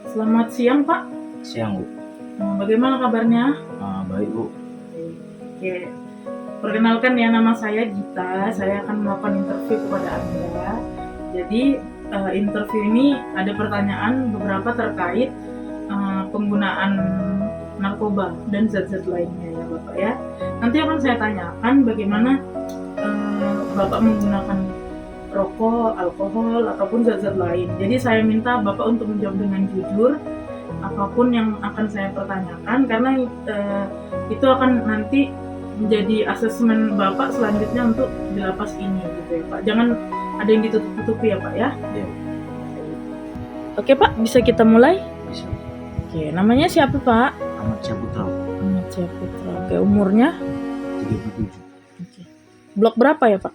Selamat siang, Pak. Siang, Bu. Bagaimana kabarnya? Baik, Bu. Oke. Perkenalkan ya, nama saya Gita. Saya akan melakukan interview kepada Anda. Jadi, interview ini ada pertanyaan beberapa terkait penggunaan narkoba dan zat-zat lainnya ya, Bapak ya. Nanti akan saya tanyakan bagaimana Bapak menggunakan rokok, alkohol, ataupun zat-zat lain. Jadi saya minta Bapak untuk menjawab dengan jujur apapun yang akan saya pertanyakan, karena itu akan nanti menjadi asesmen Bapak selanjutnya untuk di lapas ini gitu ya Pak. Jangan ada yang ditutup-tutupi ya Pak ya. Iya. Oke Pak, bisa kita mulai? Bisa. Oke, namanya siapa Pak? Ahmad Syaputra, Bu. Ahmad Syaputra. Oke, umurnya? 37. Oke. Blok berapa ya Pak?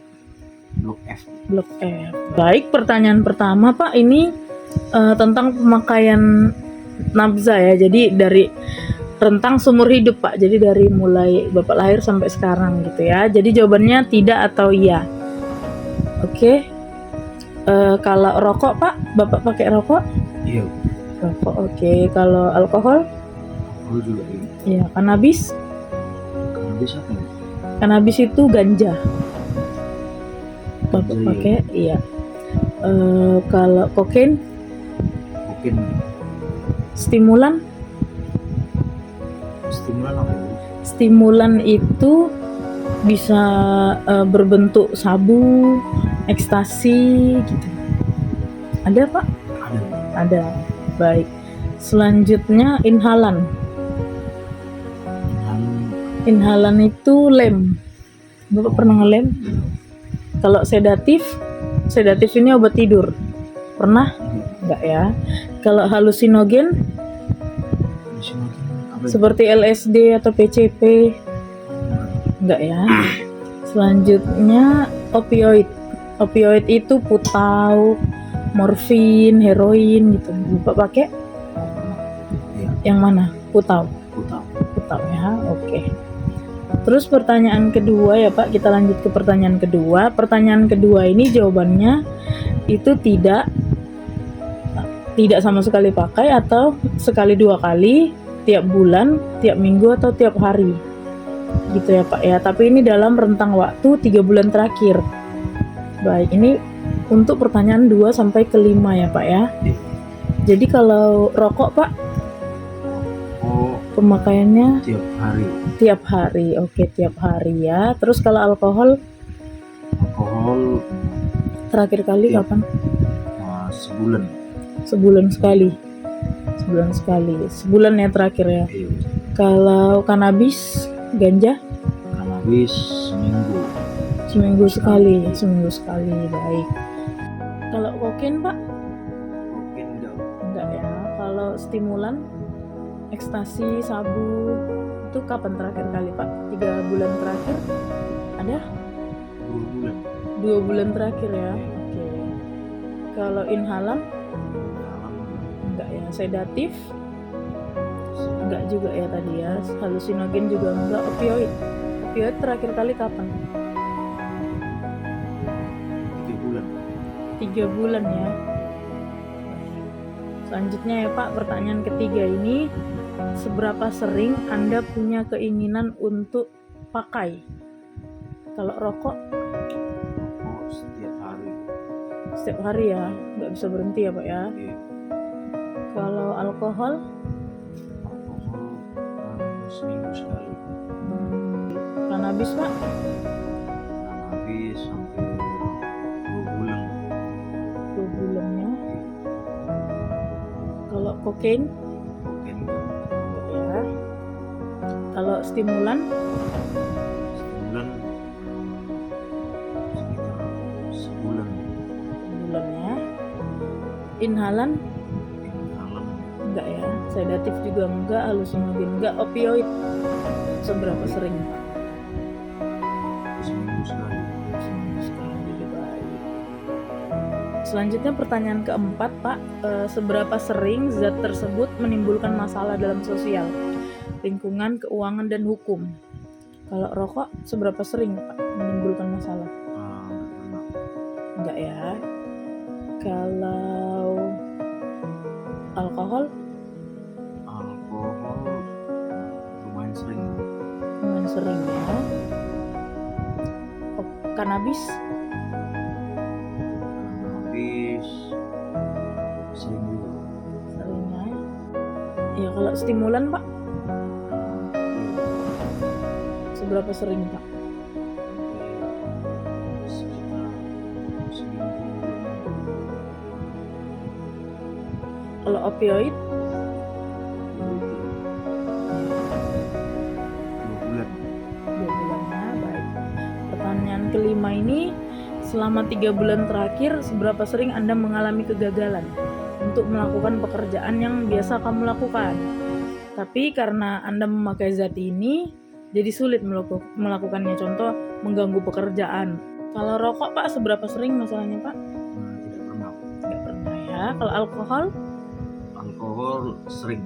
Blok F. Blok F. Baik, pertanyaan pertama Pak, ini tentang pemakaian nafza ya. Jadi dari rentang seumur hidup Pak. Jadi dari mulai Bapak lahir sampai sekarang gitu ya. Jadi jawabannya tidak atau iya. Oke. Kalau rokok Pak, Bapak pakai rokok? Iya. Rokok. Oke. Kalau alkohol? Alkohol juga iya. Iya. Kanabis? Kanabis apa ya? Kanabis itu ganja. Bapak Ganja, pakai? Iya. Kalau kokain? Kokain. Stimulan? Stimulan apa ya, Bu? Stimulan itu bisa berbentuk sabu, ekstasi gitu. Ada Pak? Ada. Ada. Baik. Selanjutnya inhalan. Inhalan itu lem. Bapak pernah ngelem? Kalau sedatif ini obat tidur. Pernah? Enggak ya. Kalau halusinogen Apa ya? seperti LSD atau PCP? Enggak ya. Selanjutnya opioid. Opioid itu putau, morfin, heroin gitu. Bapak pakai? Iya. Yang mana? Putau. Putau Ya. Oke. Terus pertanyaan kedua ya Pak, kita lanjut ke pertanyaan kedua. Pertanyaan kedua ini jawabannya itu tidak sama sekali pakai, atau sekali 2 kali, tiap bulan, tiap minggu, atau tiap hari. Gitu ya Pak ya. Tapi ini dalam rentang waktu 3 bulan terakhir. Baik, ini untuk pertanyaan 2 sampai ke 5 ya Pak ya. Iya. Jadi kalau rokok Pak, pemakaiannya tiap hari. Tiap hari. Oke, tiap hari ya. Terus kalau alkohol terakhir kali kapan? Sebulan. Sebulan sekali. Sebulan ya terakhir ya. Iya. Kalau kanabis, ganja? Kanabis Seminggu sekali. Baik. Kalau kokain Pak? Kokain Enggak ya. Kalau stimulan, ekstasi, sabu, itu kapan terakhir kali Pak? 3 bulan terakhir? Ada? 2 bulan. 2 bulan terakhir ya. Oke. Kalau inhalan? Enggak ya. Sedatif? Enggak juga ya tadi ya. Halusinogen juga enggak. Opioid terakhir kali kapan? 3 bulan. 3 bulan ya. Selanjutnya ya Pak, pertanyaan ketiga ini, seberapa sering Anda punya keinginan untuk pakai? Kalau rokok? Setiap hari ya, nggak bisa berhenti ya Pak ya. Iya. Kalau alkohol? Seminggu sekali. Kanabis Pak? Kanabis sampai 2 bulan. 2 bulan ya. Kalau kokain? Kokain Ya. Kalau stimulan? sekitar sebulan. Sebulan ya. Inhalan? Enggak ya. Sedatif juga enggak, halusinogen enggak. Opioid seberapa sering Pak? Seminggu sekali. Baik. Selanjutnya pertanyaan keempat Pak, seberapa sering zat tersebut menimbulkan masalah dalam sosial, lingkungan, keuangan, dan hukum? Kalau rokok seberapa sering Pak menimbulkan masalah? Enggak ya. Kalau alkohol sering ya. Oh, kanabis Habis sering juga. sering ya. Ya kalau stimulan Pak, seberapa sering Pak? Sekitar seminggu. Kalau opioid? Itu 2 bulan. 2 bulannya, baik. Pertanyaan kelima ini, selama 3 bulan terakhir, seberapa sering Anda mengalami kegagalan untuk melakukan pekerjaan yang biasa kamu lakukan? Tapi karena Anda memakai zat ini, jadi sulit melakukannya. Contoh, mengganggu pekerjaan. Kalau rokok Pak, seberapa sering masalahnya Pak? Tidak pernah. Nggak pernah ya. Kalau alkohol? Alkohol sering.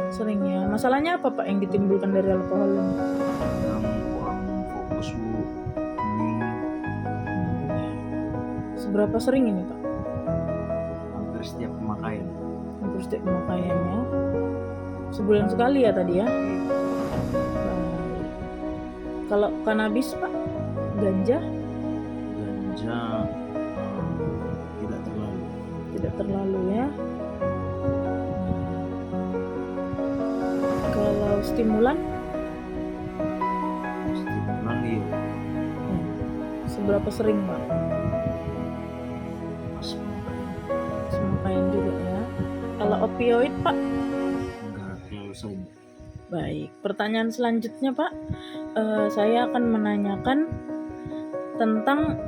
Sering ya. Masalahnya apa Pak yang ditimbulkan dari alkohol ini? Kadang kurang fokus Bu. Ini Seberapa sering ini Pak? hampir setiap pemakaian. Hampir setiap pemakaiannya. Sebulan sekali ya tadi ya? Baik. Kalau kanabis Pak? Ganja? Ganja tidak terlalu. Tidak terlalu ya. Kalau stimulan? Stimulan iya. Seberapa sering Pak? Pas pemakaian Semakaian juga ya. Kalau opioid Pak? enggak terlalu sering. Baik, pertanyaan selanjutnya Pak, saya akan menanyakan tentang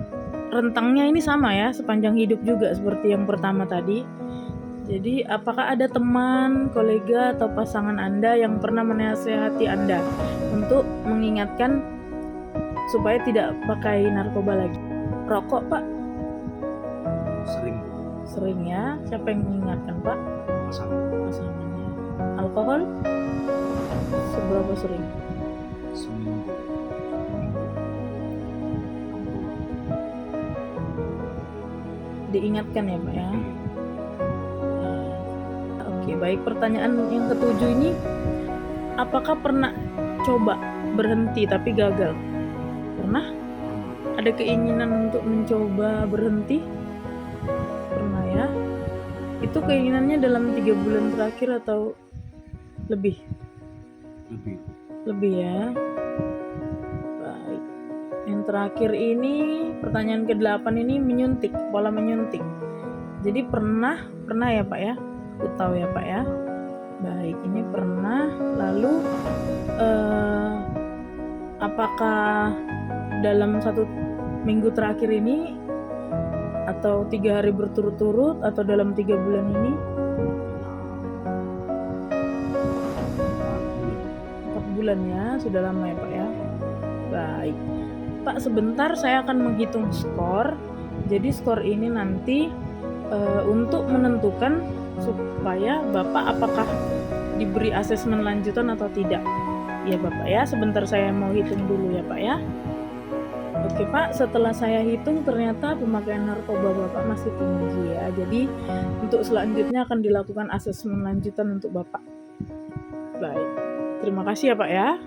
rentangnya ini sama ya, sepanjang hidup juga seperti yang pertama tadi. Jadi apakah ada teman, kolega, atau pasangan Anda yang pernah menasehati Anda untuk mengingatkan supaya tidak pakai narkoba lagi? Rokok Pak? Sering Sering ya. Siapa yang mengingatkan Pak? pasangan. Pasangannya. Alkohol? Seberapa sering? Seminggu. Diingatkan ya Pak ya. Oke, baik. Pertanyaan yang ketujuh ini, apakah pernah coba berhenti tapi gagal? Pernah? Ada keinginan untuk mencoba berhenti? Pernah ya? Itu keinginannya dalam 3 bulan terakhir atau lebih? Lebih. Lebih ya. Baik. Yang terakhir ini, pertanyaan ke-8 ini menyuntik, pola menyuntik. Jadi pernah ya Pak ya? Aku tahu ya Pak ya. Baik, ini pernah. Lalu apakah dalam 1 minggu terakhir ini, atau 3 hari berturut-turut, atau dalam 3 bulan ini? 4 bulan ya, sudah lama ya Pak ya. Baik Pak, sebentar saya akan menghitung skor. Jadi skor ini nanti untuk menentukan supaya Bapak apakah diberi asesmen lanjutan atau tidak. Ya Bapak ya, sebentar saya mau hitung dulu ya Pak ya. Oke Pak, setelah saya hitung ternyata pemakaian narkoba Bapak masih tinggi ya. Jadi untuk selanjutnya akan dilakukan asesmen lanjutan untuk Bapak. Baik, terima kasih ya Pak ya.